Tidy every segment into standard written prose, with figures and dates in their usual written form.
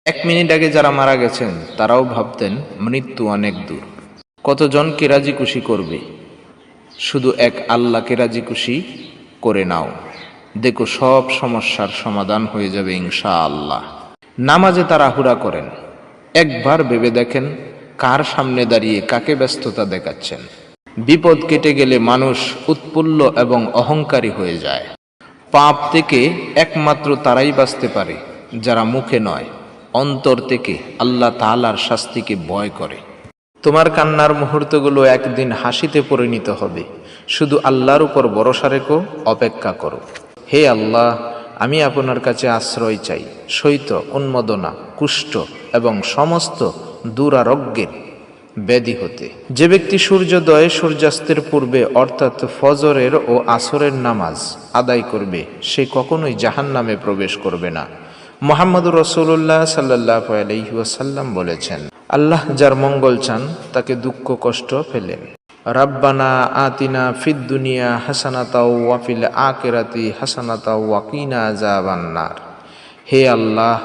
1 minute আগে যারা মারা গেছেন তারাও ভাবতেন মৃত্যু অনেক দূর। কতজনকে রাজি খুশি করবে? শুধু এক আল্লাহকে রাজি খুশি করে নাও, দেখো সব সমস্যার সমাধান হয়ে যাবে ইনশাআল্লাহ। নামাজে তাড়াহুড়া করেন, একবার ভেবে দেখেন কার সামনে দাঁড়িয়ে কাকে ব্যস্ততা দেখাচ্ছেন। বিপদ কেটে গেলে মানুষ উৎফুল্ল এবং অহংকারী হয়ে যায়। পাপ থেকে একমাত্র তারাই বাঁচতে পারে যারা মুখে নয়, অন্তর থেকে আল্লাহ তাআলার শাস্তিকে ভয় করে। তোমার কান্নার মুহূর্তগুলো একদিন হাসিতে পরিণত হবে। শুধু আল্লাহর উপর ভরসা রেখো, অপেক্ষা করো। হে আল্লাহ, আমি আপনার কাছে আশ্রয় চাই শৈত, উন্মোদনা, কুষ্ঠ এবং সমস্ত দুরারোগ্যের ব্যাধি হতে। যে ব্যক্তি সূর্যোদয় সূর্যাস্তের পূর্বে অর্থাৎ ফজরের ও আসরের নামাজ আদায় করবে সে কখনোই জাহান্নামে প্রবেশ করবে না। মুহাম্মদুর রাসূলুল্লাহ সাল্লাল্লাহু আলাইহি ওয়াসাল্লাম বলেছেন, আল্লাহ যার মঙ্গল চান তাকে দুঃখ কষ্ট ফেলেন। রাব্বানা আতিনা ফিদ দুনিয়া হাসানাতাও ওয়া ফিল আখিরাতি হাসানাতাও ওয়া কিনা আযাবান্নার। হে আল্লাহ,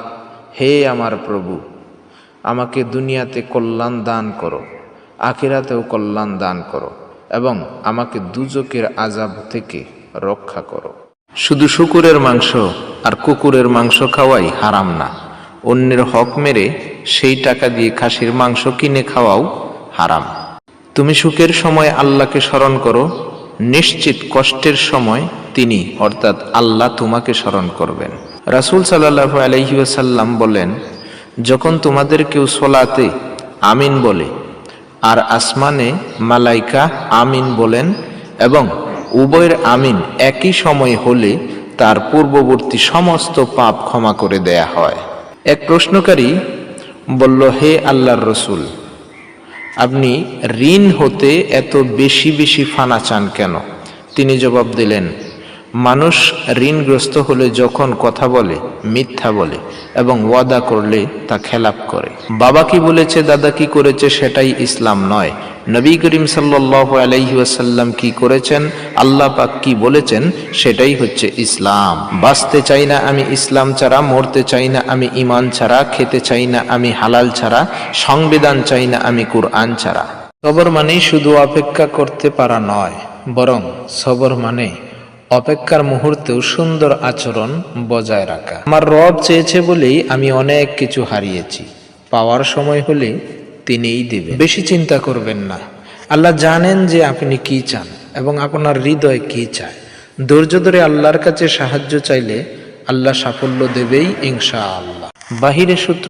হে আমার প্রভু, আমাকে দুনিয়াতে কল্যাণ দান করো, আখিরাতেও কল্যাণ দান করো এবং আমাকে দুজকের আযাব থেকে রক্ষা করো। শুধু শূকরের মাংস আর কুকুরের মাংস খাওয়াই হারাম না, অন্যের হক মেরে সেই টাকা দিয়ে খাসির মাংস কিনে খাওয়াও হারাম। তুমি সুখের সময় আল্লাহকে স্মরণ করো, নিশ্চিত কষ্টের সময় তিনি অর্থাৎ আল্লাহ তোমাকে স্মরণ করবেন। রাসূল সাল্লাল্লাহু আলাইহি ওয়াসাল্লাম বলেন, যখন তোমাদের কেউ সলাতে আমিন বলে আর আসমানে মালাইকা আমিন বলেন এবং উভয়ের আমিন একই সময় হলে তার পূর্ববর্তী সমস্ত পাপ ক্ষমা করে দেয়া হয়। এক প্রশ্নকারী বলল, হে আল্লাহর রসূল, আপনি ঋণ হতে এত বেশি বেশি ফানা চান কেন? তিনি জবাব দিলেন, মানুষ ঋণগ্রস্ত হলে যখন কথা বলে, মিথ্যা বলে এবং ওয়াদা করলে তা খেলাপ করে। বাবা কি বলেছে, দাদা কি করেছে সেটাই ইসলাম নয়। নবী করিম সাল্লাল্লাহু আলাইহি ওয়াসাল্লাম কি করেছেন, আল্লাহ পাক কি বলেছেন সেটাই হচ্ছে ইসলাম। বাঁচতে চাই না আমি ইসলাম ছাড়া, মরতে চাই না আমি ঈমান ছাড়া, খেতে চাই না আমি হালাল ছাড়া, সংবিধান চাই না আমি কুরআন ছাড়া। সবর মানে শুধু অপেক্ষা করতে পারা নয়, বরং সবর মানে অপেক্ষার মুহূর্তেও সুন্দর আচরণ বজায় রাখা। আমার রব চেয়েছে বলেই আমি অনেক কিছু হারিয়েছি, পাওয়ার সময় হলে তিনিই দেবেন। বেশি চিন্তা করবেন না, আল্লাহ জানেন যে আপনি কি চান এবং আপনার হৃদয় কি চায়। ধৈর্য ধরে আল্লাহর কাছে সাহায্য চাইলে আল্লাহ সাফল্য দেবেই ইনশাআল্লাহ। বাহিরে সূত্র